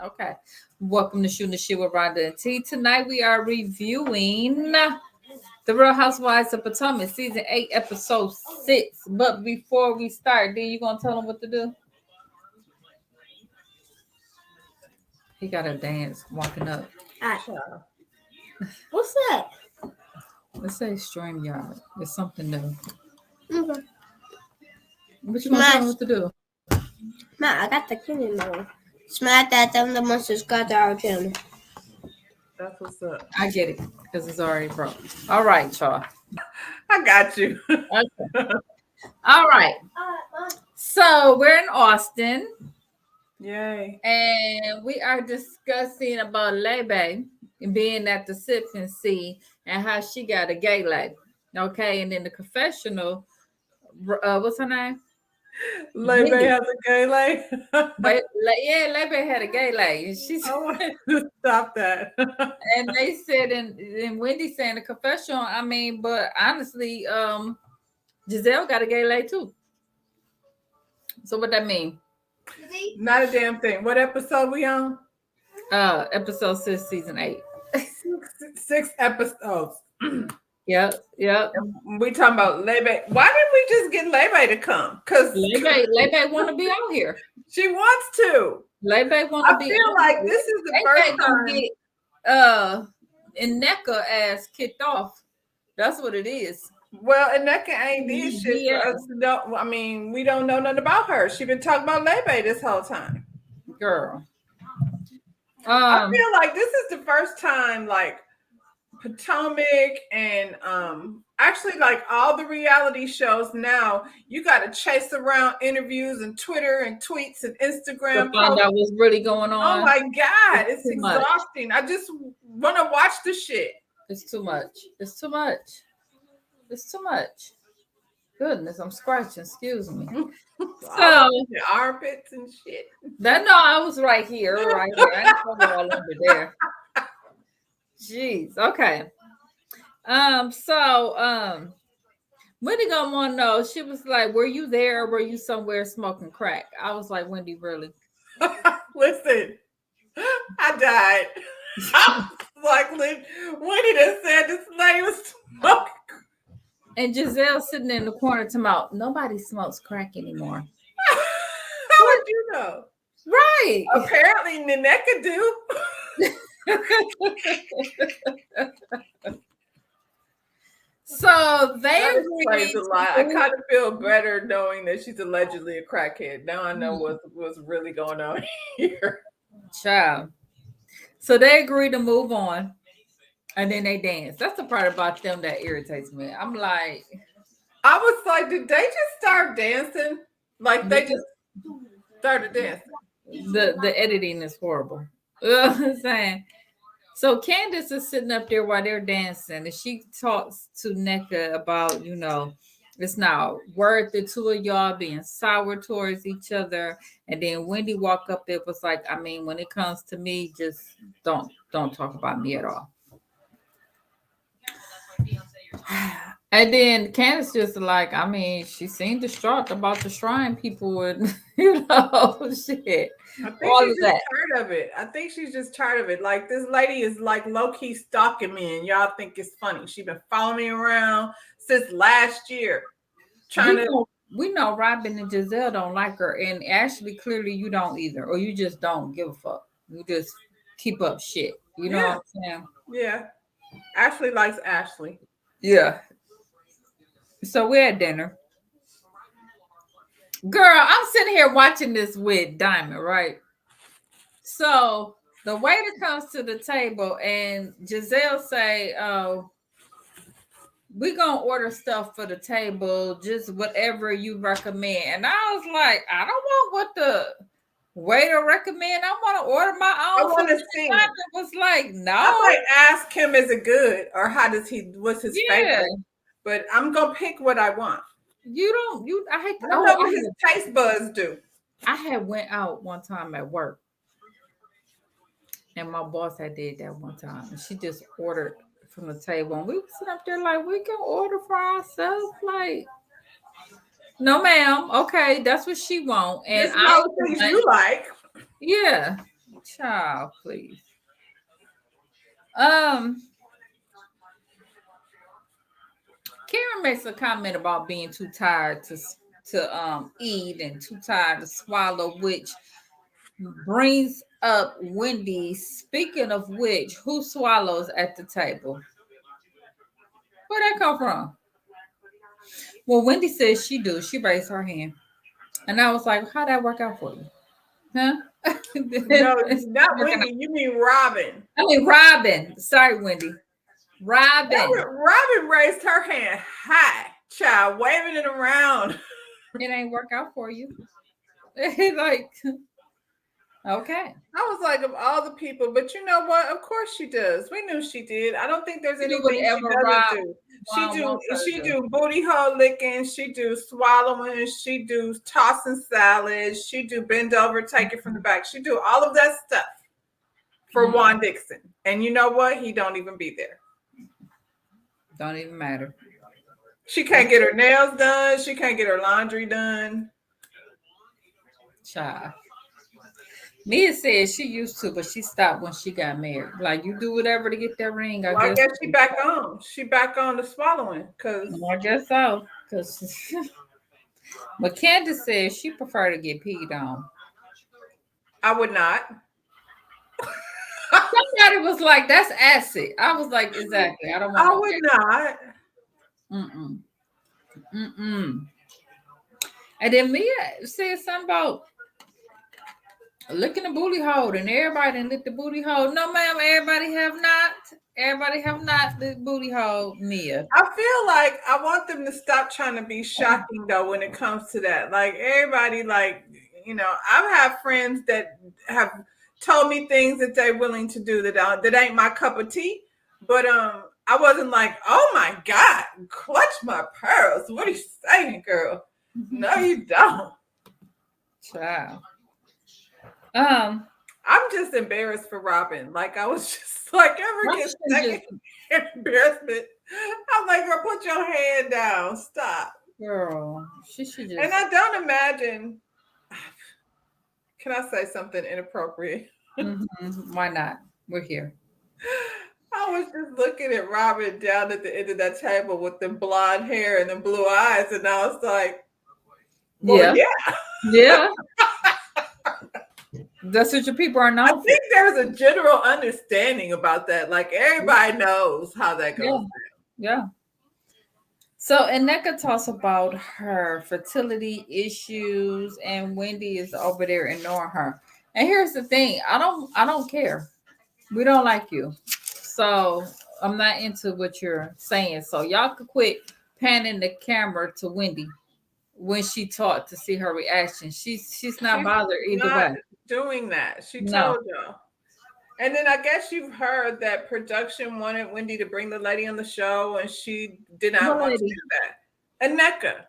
Okay. Welcome to Shooting the Shit with Rhonda and T. Tonight we are reviewing The Real Housewives of Potomac, season 8, episode 6. But before we start, D, you gonna tell them what to do? He got a dance walking up. What's that? Let's say StreamYard. It's something new. Okay. What you gonna tell them what to do? Ma, I got the kid in there. Smash that, tell them to subscribe to our channel. That's what's up. I get it because it's already broke. All right, y'all. I got you. Okay. All right. So we're in Austin. Yay. And we are discussing about Lebe being at the Sips and See and how she got a gay lady. Okay. And then the confessional, what's her name? Lebe has a gay lady. Yeah, Lebe had a gay lady. She stop that. And they said, and Wendy saying the confessional, I mean, but honestly, Giselle got a gay lady too. So what that mean? Not a damn thing. What episode we on? Episode 6, season 8. Six episodes. Yep. We talking about Lebe. Why didn't we just get Lebe to come? Because Lebe want to be out here. She wants to. Lebe want to be. I feel like this is the first time. Get, Nneka ass kicked off. That's what it is. Well, Nneka ain't did shit for us. I mean, we don't know nothing about her. She been talking about Lebe this whole time. Girl. I feel like this is the first time, like, Potomac and actually like all the reality shows now, you got to chase around interviews and Twitter and tweets and Instagram. To find out what's really going on. Oh my God, it's exhausting. I just want to watch the shit. It's too much. Goodness, I'm scratching. Excuse me. So the armpits and shit. No, I was right here. I ain't going all under there. Jeez. Okay. So Wendy gonna want to know. She was like, "Were you there or were you somewhere smoking crack?" I was like, "Wendy, really?" Listen, I died. I was like, Wendy done said this lady was smoking. And Giselle sitting in the corner to mouth. Nobody smokes crack anymore. How would you know? Right. Apparently, Nneka do. So they agreed a lot. I kind of feel better knowing that she's allegedly a crackhead. Now I know what's really going on here. Child. So they agreed to move on, and then they dance. That's the part about them that irritates me. I'm like, I was like, did they just start dancing? Like they just started dancing. The editing is horrible. You know what I'm saying? So Candace is sitting up there while they're dancing, and she talks to Nneka about, it's not worth the two of y'all being sour towards each other. And then Wendy walked up there, was like, I mean, when it comes to me, just don't talk about me at all. And then Candace just like, I mean, she seemed distraught about the shrine people and shit. I think she's just tired of it. I think she's just tired of it. Like, this lady is like low-key stalking me, and y'all think it's funny. She's been following me around since last year. We know Robin and Giselle don't like her, and Ashley, clearly you don't either, or you just don't give a fuck. You just keep up shit. You know what I'm saying? Yeah. Ashley likes Ashley. Yeah. So we're at dinner. Girl, I'm sitting here watching this with Diamond, right? So the waiter comes to the table and Giselle say, "Oh, we're going to order stuff for the table, just whatever you recommend." And I was like, I don't want what the waiter recommend. I want to order my own. I want to see. It was like, no. I might ask him, is it good? Or what's his favorite? But I'm going to pick what I want. I don't know what his taste buds do. I had went out one time at work. And my boss had did that one time. And she just ordered from the table. And we were sitting up there like, we can order for ourselves. Like, no, ma'am. Okay, that's what she want. And I things you like. Yeah. Child, please. Karen makes a comment about being too tired to eat and too tired to swallow, which brings up Wendy. Speaking of which, who swallows at the table? Where'd that come from? Well, Wendy says she do. She raised her hand. And I was like, how'd that work out for you? Huh? No, not Wendy. You mean Robin. I mean, Robin. Sorry, Wendy. Robin raised her hand high, child, waving it around. It ain't work out for you. Like, okay. I was like, of all the people, but you know what? Of course she does. We knew she did. I don't think there's anything she doesn't do. She do booty hole licking. She do swallowing. She do tossing salads. She do bend over, take it from the back. She do all of that stuff for Juan Dixon. And you know what? He don't even be there. Don't even matter. She can't get her nails done. She can't get her laundry done. Child. Mia said she used to, but she stopped when she got married. Like, you do whatever to get that ring. I guess she back on. She back on the swallowing. I guess so. But Candace says she prefer to get peed on. I would not. Somebody was like, that's acid. I was like, exactly. I don't want I would not. And then Mia said something about licking the booty hole, and everybody didn't lick the booty hole. No, ma'am, everybody have not. Everybody have not licked booty hole, Mia. I feel like I want them to stop trying to be shocking, though, when it comes to that. Like, everybody, like, you know, I've had friends that have told me things that they're willing to do that ain't my cup of tea. But I wasn't like, oh my God, clutch my pearls. What are you saying, girl? No, you don't. Child. I'm just embarrassed for Robin. Like, I was just like, ever get second embarrassment? I'm like, girl, put your hand down. Stop. Girl, she should just. And I don't imagine. Can I say something inappropriate? Why not? We're here. I was just looking at Robin down at the end of that table with the blonde hair and the blue eyes, and I was like, well, yeah. That's what your people are known for. I think there's a general understanding about that. Like, everybody knows how that goes down. Yeah. So Aneka talks about her fertility issues, and Wendy is over there ignoring her. And here's the thing: I don't care. We don't like you, so I'm not into what you're saying. So y'all could quit panning the camera to Wendy when she talked to see her reaction. She's not bothered either way. Doing that, she told y'all. And then I guess you've heard that production wanted Wendy to bring the lady on the show, and she did not want to do that. Aneka.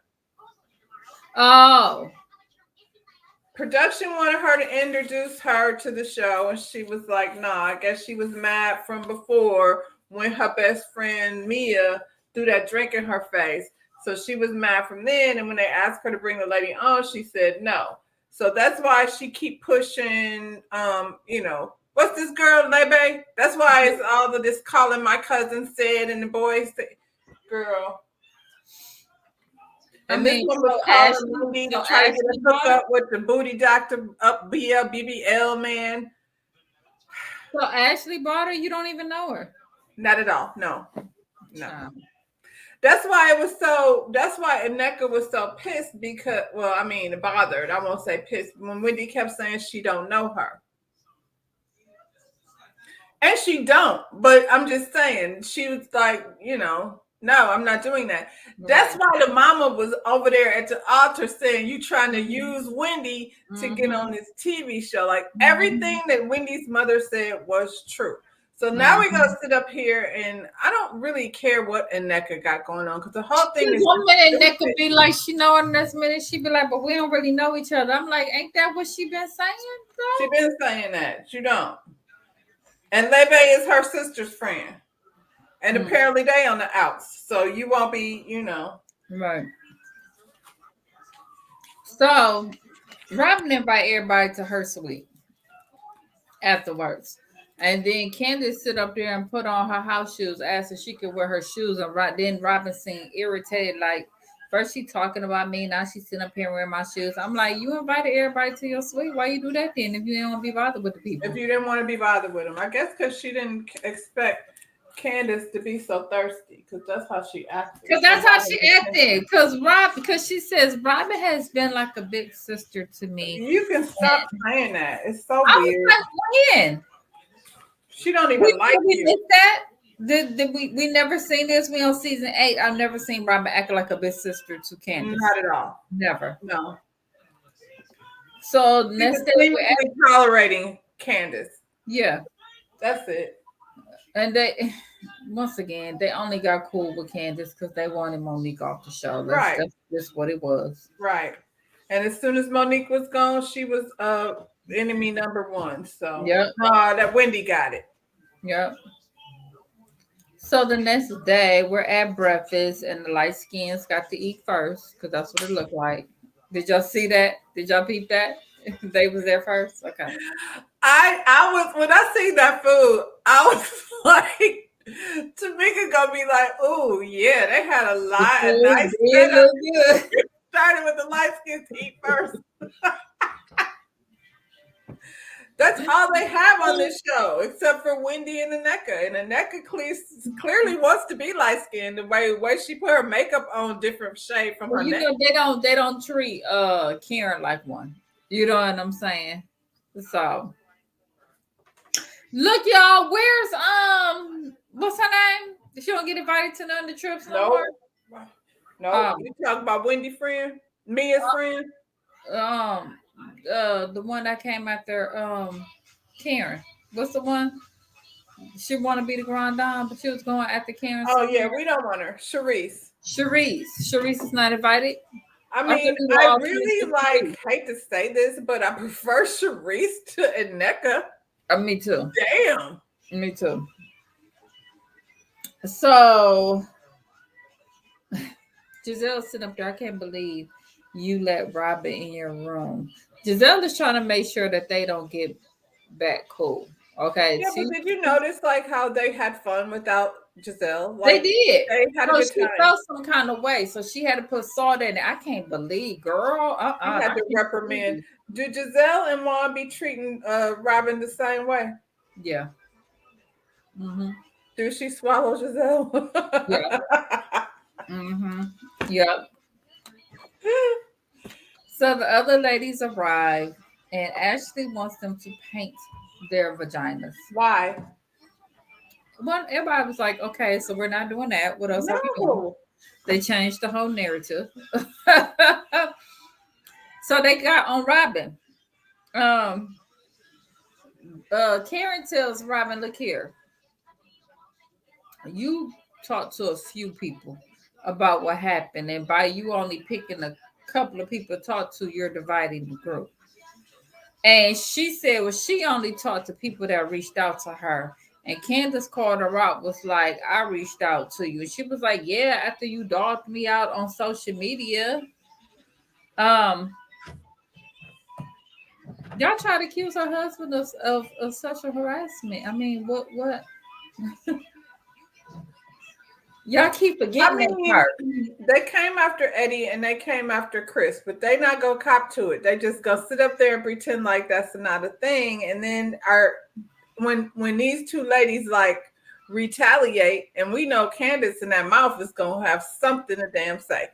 Oh. Production wanted her to introduce her to the show, and she was like, no, I guess she was mad from before when her best friend Mia threw that drink in her face. So she was mad from then, and when they asked her to bring the lady on, she said no. So that's why she keep pushing, you know, what's this girl, Lebe? That's why it's all of this calling my cousin said and the boys said, girl. And this one was calling me to try to get a hook up with the booty doctor up BBL man. So Ashley brought her, you don't even know her? Not at all. No. That's why Aneka was so pissed because, well, I mean, bothered. I won't say pissed. When Wendy kept saying she don't know her. And she don't, but I'm just saying, she was like, you know, no, I'm not doing that. Right. That's why the mama was over there at the altar saying, you trying to use Wendy to get on this TV show. Like, everything that Wendy's mother said was true. So now we're going to sit up here, and I don't really care what Aneka got going on, because the whole thing is... One minute Aneka be like, she know, and the next minute she be like, but we don't really know each other. I'm like, ain't that what she been saying, bro? She been saying that. You don't. And Lebe is her sister's friend. And apparently they on the outs. So you won't be, you know. Right. So, Robin invite everybody to her suite. afterwards. And then Candace sit up there and put on her house shoes, asked if she could wear her shoes. And then Robin seemed irritated, like first she talking about me, now she's sitting up here wearing my shoes. I'm like, you invited everybody to your suite. Why you do that then if you didn't want to be bothered with the people? If you didn't want to be bothered with them, I guess because she didn't expect Candace to be so thirsty, because that's how she acted. Because that's how she acted. Because she says Robin has been like a big sister to me. You can stop saying that. It's so weird. I was like, when? She don't even like we you. Missed that? Did we never seen this? We on season 8. I've never seen Robin act like a big sister to Candace. Not at all. Never. No. So next day we're tolerating Candace. Yeah. That's it. And they, once again, they only got cool with Candace because they wanted Monique off the show. That's just what it was. Right. And as soon as Monique was gone, she was enemy number 1. So that Wendy got it. Yep. So the next day, we're at breakfast, and the light skins got to eat first because that's what it looked like. Did y'all see that? Did y'all peep that? They was there first. Okay. I was when I seen that food, I was like, Tamika gonna be like, "Oh yeah, they had a lot of nice setup." Started with the light skins to eat first. That's all they have on this show, except for Wendy and Aneka. And Aneka clearly wants to be light skinned. The way she put her makeup on, different shade from her neck. They don't treat Karen like one. You know what I'm saying? So look, y'all. Where's what's her name? She don't get invited to none of the trips no more. No, you talking about Wendy friend, Mia's friend. The one that came after Karen. What's the one? She want to be the grand dame, but she was going after Karen. Oh yeah, we don't want her. Sharice is not invited. I mean, I really hate to say this, but I prefer Sharice to Aneka. Me too. Damn. Me too. So Giselle sitting up there. I can't believe you let Robin in your room. Giselle is trying to make sure that they don't get back cool. Okay. Yeah, but did you notice how they had fun without Giselle? They did. They had a good time. She felt some kind of way, so she had to put salt in it. I can't believe, girl. You had to reprimand. Do Giselle and Juan be treating Robin the same way? Yeah. Mm-hmm. Do she swallow Giselle? Yeah. Mm-hmm. Yep. So the other ladies arrive, and Ashley wants them to paint their vaginas. Why? Well, everybody was like, okay, so we're not doing that. What else are we doing? They changed the whole narrative. So they got on Robin. Karen tells Robin, look here. You talked to a few people about what happened, and by you only picking a couple of people to talk to, you're dividing the group. And she said, well, she only talked to people that reached out to her. And Candace called her out, was like, I reached out to you. And she was like, yeah, after you dogged me out on social media. Y'all try to accuse her husband of sexual harassment. I mean, what? Y'all keep forgetting that part. They came after Eddie and they came after Chris, but they not go cop to it. They just go sit up there and pretend like that's not a thing. And then when these two ladies retaliate, and we know Candace in that mouth is gonna have something to damn say.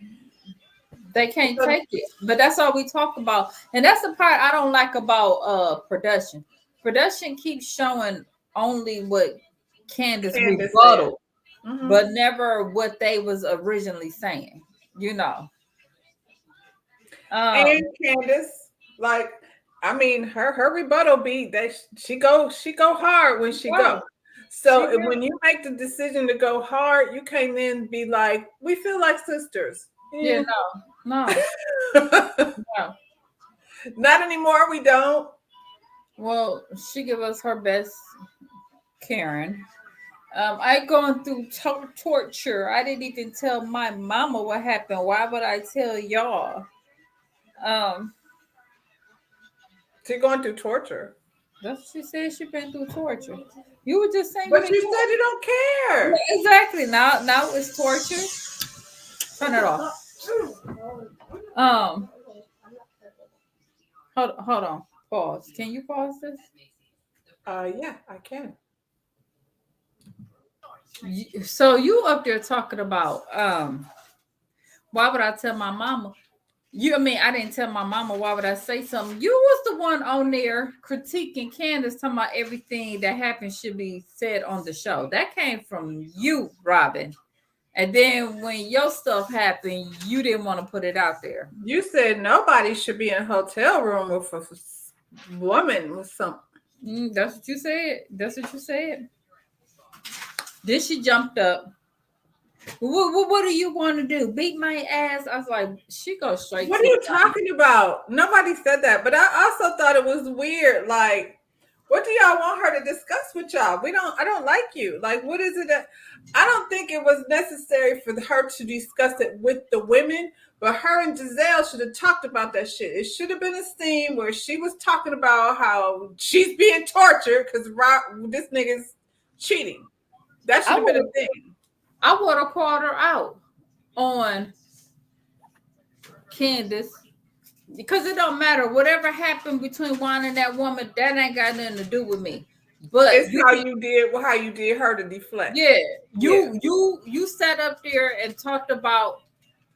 They can't take it. But that's all we talk about. And that's the part I don't like about production. Production keeps showing only what Candace rebuttal. Mm-hmm. But never what they was originally saying, you know. And Candace, her rebuttal be that she go hard when she go. So when you make the decision to go hard, you can't then be like, we feel like sisters. Yeah, no. No. Not anymore. We don't. Well, she give us her best, Karen. I going through torture. I didn't even tell my mama what happened. Why would I tell y'all? She's going through torture. That's what she said. She been through torture. You were just saying. But you said you don't care. Yeah, exactly. Now it's torture. Turn it off. Um, hold on. Pause. Can you pause this? Yeah, I can. So you up there talking about why would I tell my mama? I didn't tell my mama. Why would I say something? You was the one on there critiquing Candace, talking about everything that happened should be said on the show. That came from you, Robin. And then when your stuff happened, you didn't want to put it out there. You said nobody should be in a hotel room with a woman with something. That's what you said. That's what you said. Then she jumped up. What do you want to do? Beat my ass? I was like, she goes straight. What are you talking about? Nobody said that, but I also thought it was weird. Like, what do y'all want her to discuss with y'all? I don't like you. Like, what is it that I don't think it was necessary for her to discuss it with the women, but her and Giselle should have talked about that shit. It should have been a scene where she was talking about how she's being tortured because this nigga's cheating. That should have been a thing. I would have called her out on Candace because it don't matter. Whatever happened between Juan and that woman, that ain't got nothing to do with me. But it's how you did her to deflect. Yeah, you sat up there and talked about,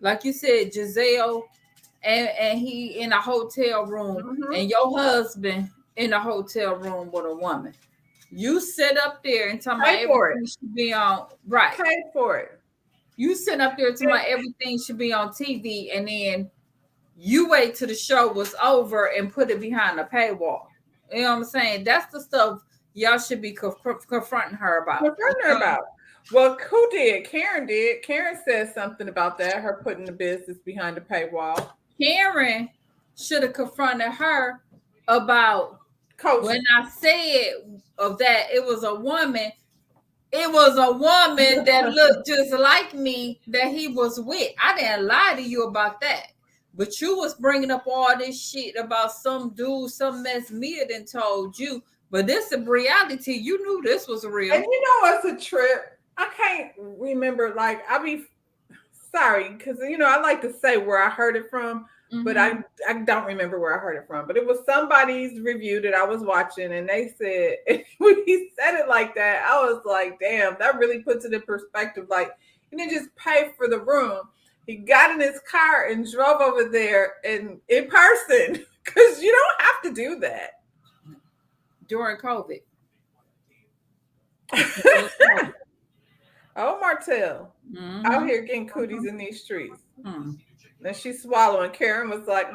like you said, Giselle and he in a hotel room, and your husband in a hotel room with a woman. You sit up there and talk about everything should be on right. Pay for it. You sit up there talking about everything should be on TV, and then you wait till the show was over and put it behind a paywall. You know what I'm saying? That's the stuff y'all should be confronting her about. Well, who did? Karen did. Karen said something about that. Her putting the business behind the paywall. Karen should have confronted her about coaching. When I said of that it was a woman. It was a woman that looked just like me that he was with. I didn't lie to you about that. But you was bringing up all this shit about some dude, some mess Mia done told you. But this is reality. You knew this was real. And you know what's a trip? I can't remember. Like, I be sorry because I like to say where I heard it from, but I don't remember where I heard it from. But it was somebody's review that I was watching, and they said when he said it like that, I was like, damn, that really puts it in perspective. Like, he didn't just pay for the room. He got in his car and drove over there in person because you don't have to do that during COVID. Oh, Martell, out here getting cooties in these streets. Then she's swallowing. Karen was like,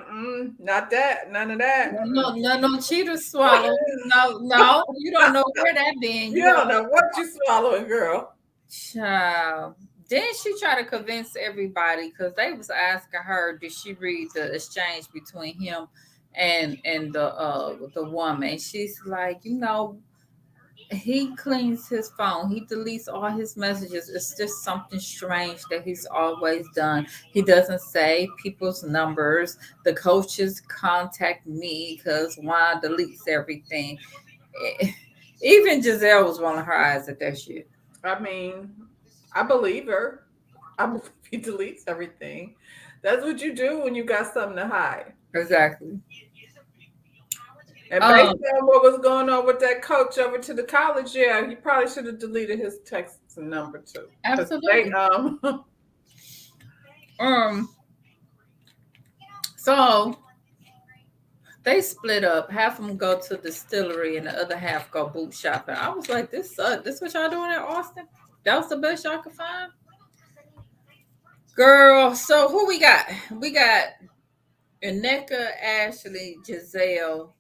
not that, none of that. No cheaters swallow. No, you don't know where that been. You don't know what you swallowing, girl. Child. Then she tried to convince everybody because they was asking her, did she read the exchange between him and the woman? She's like, he cleans his phone. He deletes all his messages. It's just something strange that he's always done. He doesn't say people's numbers. The coaches contact me because Juan deletes everything. Even Giselle was rolling her eyes at that shit. I mean, I believe her. I believe he deletes everything. That's what you do when you got something to hide. Exactly. And based on what was going on with that coach over to the college, yeah, he probably should have deleted his texts and number too. Absolutely. So they split up. Half of them go to the distillery and the other half go boot shopping. I was like, this sucks. This what y'all doing in Austin? That was the best y'all could find? Girl, so who we got? We got Aneka, Ashley, Giselle,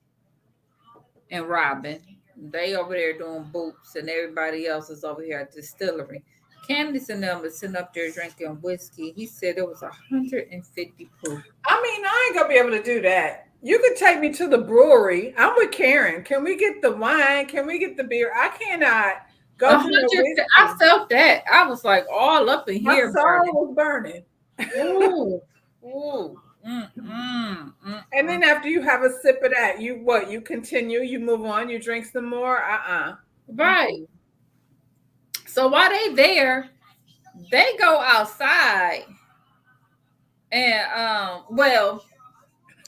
and Robin. They over there doing boots, and everybody else is over here at the distillery. Candace and them is sitting up there drinking whiskey. He said it was 150 proof. I mean, I ain't gonna be able to do that. You could take me to the brewery. I'm with Karen. Can we get the wine? Can we get the beer? I cannot go to the whiskey. I felt that. I was like all up in here. My soul was burning. Ooh. And then after you have a sip of that, you continue, you move on, you drink some more. Right. So while they there, they go outside and well,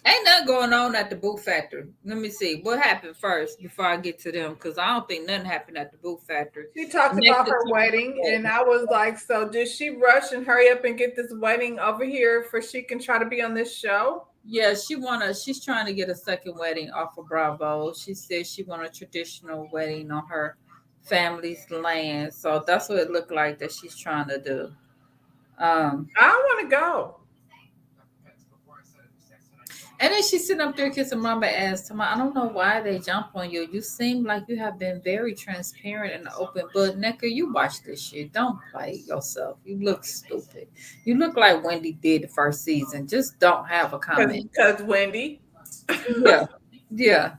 ain't nothing going on at the boot factory. Let me see what happened first before I get to them, because I don't think nothing happened at the boot factory. She talked about her wedding, and I was like, so did she rush and hurry up and get this wedding over here for she can try to be on this show? Yeah, she's trying to get a second wedding off of Bravo. She said she want a traditional wedding on her family's land. So that's what it looked like that she's trying to do. I want to go. And then she's sitting up there kissing mama ass. I don't know why they jump on you. You seem like you have been very transparent and open. But Necker, you watch this shit. Don't play yourself. You look stupid. You look like Wendy did the first season. Just don't have a comment. Because Wendy. Yeah.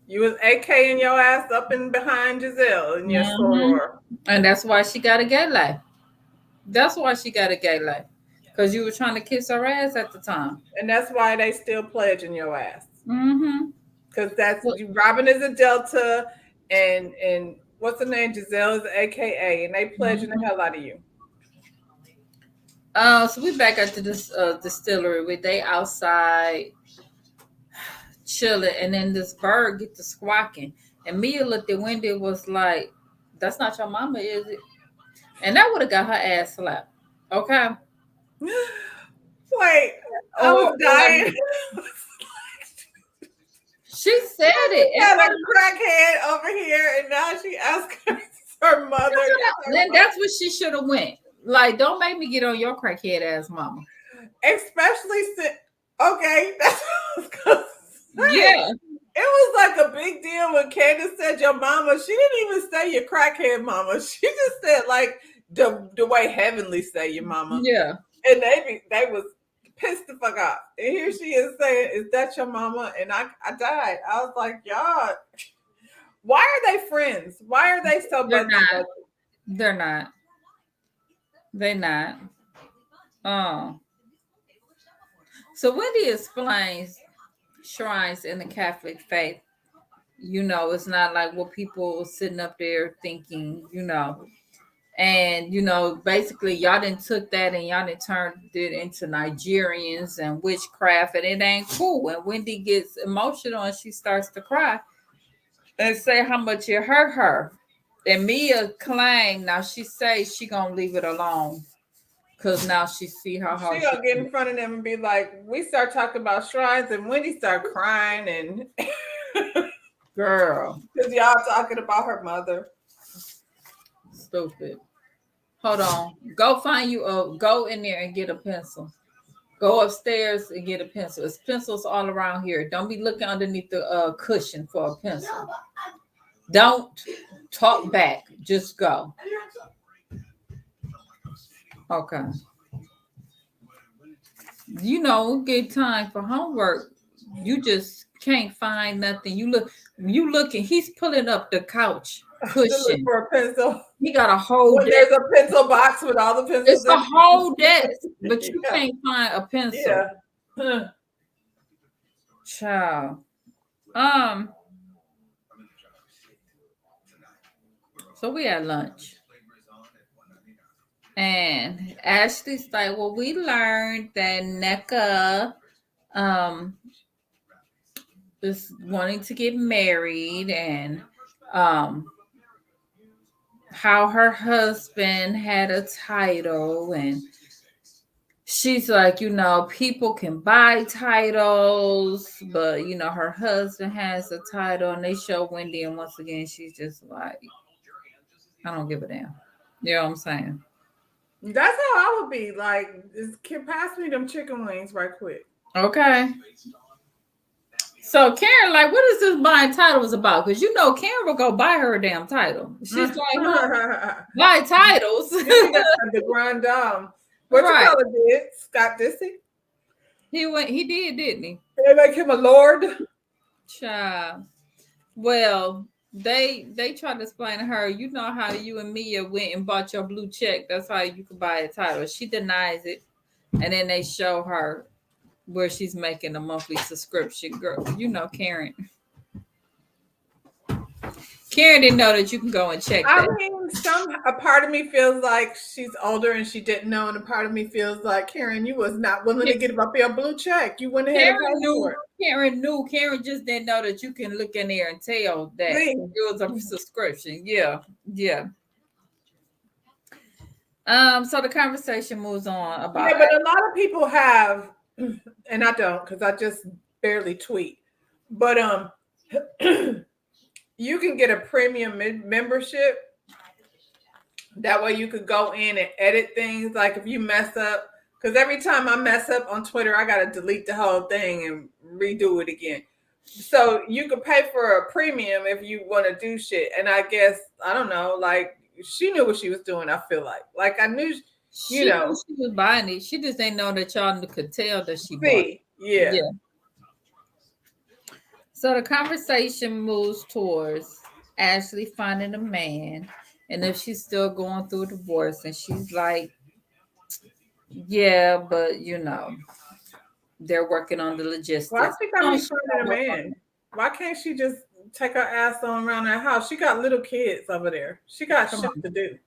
You was AKing your ass up and behind Giselle in your soror. And that's why she got a gay life. Because you were trying to kiss her ass at the time. And that's why they still pledging your ass. Because that's Robin is a Delta and what's her name? Giselle is AKA, and they pledging the hell out of you. So we back at this distillery where they outside chilling, and then this bird get to squawking. And Mia looked at Wendy and was like, "That's not your mama, is it?" And that would have got her ass slapped. Okay. Wait, I was dying. She said it. She had a crackhead over here, and now she asked her mother. Then that's what she should have went. Like, don't make me get on your crackhead ass mama. Especially since, okay, that's what I was gonna say. Yeah. It was like a big deal when Candace said your mama. She didn't even say your crackhead mama. She just said like the way Heavenly say your mama. Yeah. And they was pissed the fuck off. And here she is saying, "Is that your mama?" And I died. I was like, y'all, why are they friends? Why are they so They're not. They're not. They're not. Oh. So Wendy explains shrines in the Catholic faith. You know, it's not like what people sitting up there thinking, you know. And, you know, basically y'all done took that and y'all done turned it into Nigerians and witchcraft, and it ain't cool. And Wendy gets emotional and she starts to cry and say how much it hurt her. And Mia claimed, now she says she gonna leave it alone because now she see how hard she gonna get in front of them and be like, we start talking about shrines and Wendy start crying and girl, because y'all talking about her mother. Stupid. Hold on. Go find you go in there and get a pencil. Go upstairs and get a pencil. There's pencils all around here. Don't be looking underneath the cushion for a pencil. Don't talk back. Just go. Okay. You know, get time for homework. You just can't find nothing. You looking. He's pulling up the couch cushion for a pencil. He got a whole desk. There's a pencil box with all the pencils. It's a whole desk, but you can't find a pencil. Yeah. Child. So we had lunch. And Ashley's like, well, we learned that NECA is wanting to get married, and how her husband had a title, and she's like, you know, people can buy titles, but you know, her husband has a title, and they show Wendy, and once again, she's just like, I don't give a damn. You know what I'm saying? That's how I would be. Like, can pass me them chicken wings right quick. Okay. So Karen, like, what is this buying titles about? Because you know Karen will go buy her a damn title. She's like, buy titles. The grand dame. What you call it, did Scott Disick? He did, didn't he? They make him a lord. Child. Well, they tried to explain to her, you know how you and Mia went and bought your blue check. That's how you could buy a title. She denies it. And then they show her where she's making a monthly subscription. Girl, you know, Karen didn't know that you can go and check that. I mean, a part of me feels like she's older and she didn't know, and a part of me feels like, Karen, you was not willing to give up your blue check. You went ahead and paid for it. Karen knew. Karen just didn't know that you can look in there and tell that it was a subscription. Yeah. So the conversation moves on about. Yeah, but a lot of people have, and I don't, because I just barely tweet. But you can get a premium membership. That way you could go in and edit things. Like if you mess up, because every time I mess up on Twitter, I got to delete the whole thing and redo it again. So you could pay for a premium if you want to do shit. And I guess, I don't know, like she knew what she was doing, I feel like. I knew, she knew she was buying it. She just didn't know that y'all could tell that she bought it. Yeah. So the conversation moves towards Ashley finding a man, and if she's still going through a divorce, and she's like, yeah, but you know, they're working on the logistics. Why she got me finding a man? Why can't she just take her ass on around that house? She got little kids over there. She got shit to do.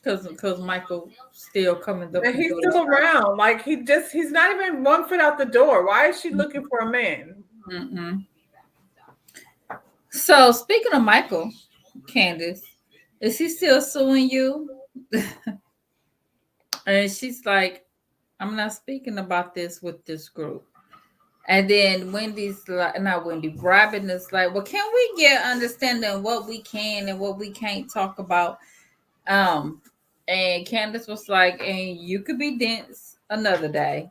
Because Michael still coming up. And he's still around. Like he's not even 1 foot out the door. Why is she looking for a man? Mm-mm. So speaking of Michael, Candace, is he still suing you? And she's like, I'm not speaking about this with this group. And then Robin is like, well, can we get understanding what we can and what we can't talk about? And Candace was like, and you could be dense another day.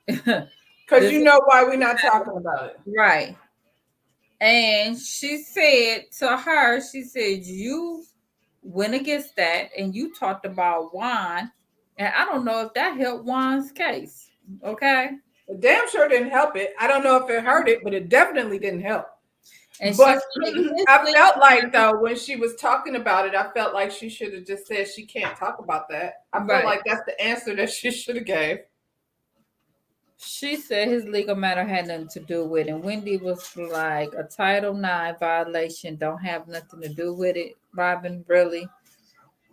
Because you know why we're not talking about it. Right. And she said to her, she said, you went against that and you talked about Juan. And I don't know if that helped Juan's case. Okay. It damn sure didn't help it. I don't know if it hurt it, but it definitely didn't help. And but I felt like, though, when she was talking about it, I felt like she should have just said she can't talk about that. I felt like that's the answer that she should have gave. She said his legal matter had nothing to do with it. And Wendy was like, a Title IX violation don't have nothing to do with it, Robin, really?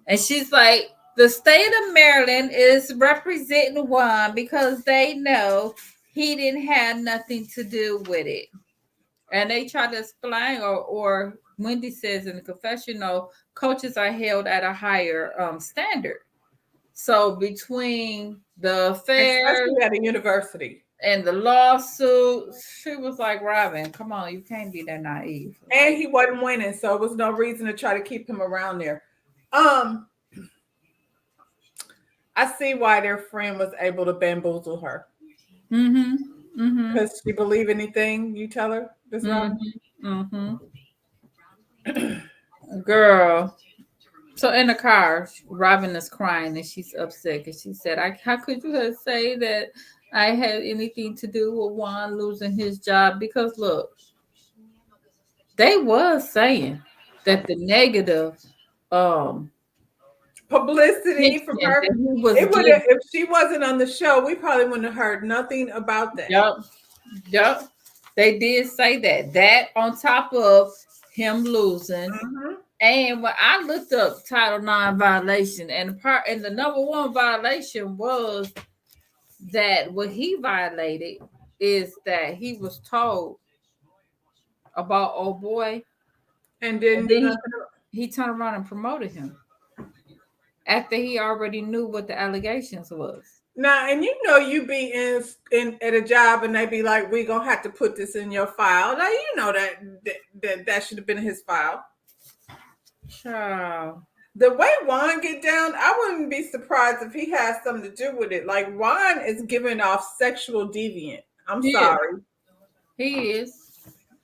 And she's like, the state of Maryland is representing Juan because they know he didn't have nothing to do with it. And they try to explain, or Wendy says in the confessional, coaches are held at a higher standard. So between the affair, especially at a university, and the lawsuit, she was like, Robin, come on, you can't be that naive. And he wasn't winning, so there was no reason to try to keep him around there. I see why their friend was able to bamboozle her. Because she believe anything you tell her. Girl. So in the car, Robin is crying and she's upset because she said, how could you say that I had anything to do with Juan losing his job? Because look, they was saying that the negative publicity from her, if she wasn't on the show, we probably wouldn't have heard nothing about that. Yep. They did say that on top of him losing. And when I looked up Title IX violation, and the number one violation was that what he violated is that he was told about old boy, and then he turned around and promoted him after he already knew what the allegations was. Now, and you be in at a job and they be like, we're gonna have to put this in your file. Now you know that should have been in his file. Child. The way Juan get down, I wouldn't be surprised if he has something to do with it. Like Juan is giving off sexual deviant. I'm sorry. He is.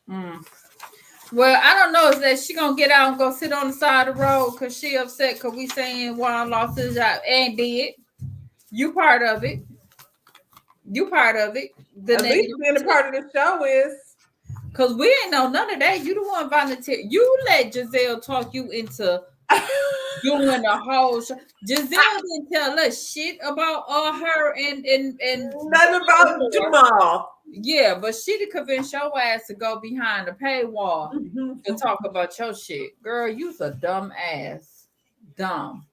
Well, I don't know. Is that she gonna get out and go sit on the side of the road because she upset because we saying Juan lost his job and did. You part of it. At least being a part of the show is. Because we ain't know none of that. You the one volunteer. You let Giselle talk you into doing the whole show. Giselle didn't tell us shit about her and nothing about Jamal. Yeah, but she'd convince your ass to go behind the paywall to talk about your shit. Girl, you's a dumb ass. Dumb.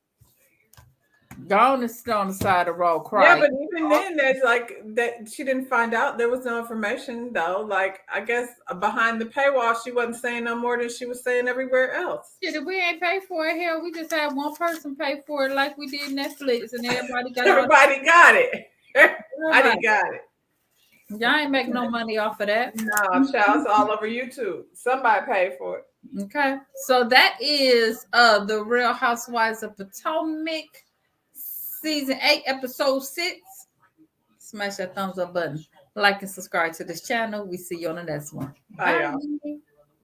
Gone and sit on the side of the road crying. Yeah, but even then, there's like that she didn't find out there was no information though. Like I guess behind the paywall, she wasn't saying no more than she was saying everywhere else. Shit, if we ain't pay for it, hell, we just had one person pay for it like we did Netflix, and everybody got it. Everybody got it. Y'all ain't make no money off of that. No, shouts all over YouTube. Somebody paid for it. Okay, so that is the Real Housewives of Potomac. Season 8, episode 6. Smash that thumbs up button. Like and subscribe to this channel. We see you on the next one. Bye, y'all.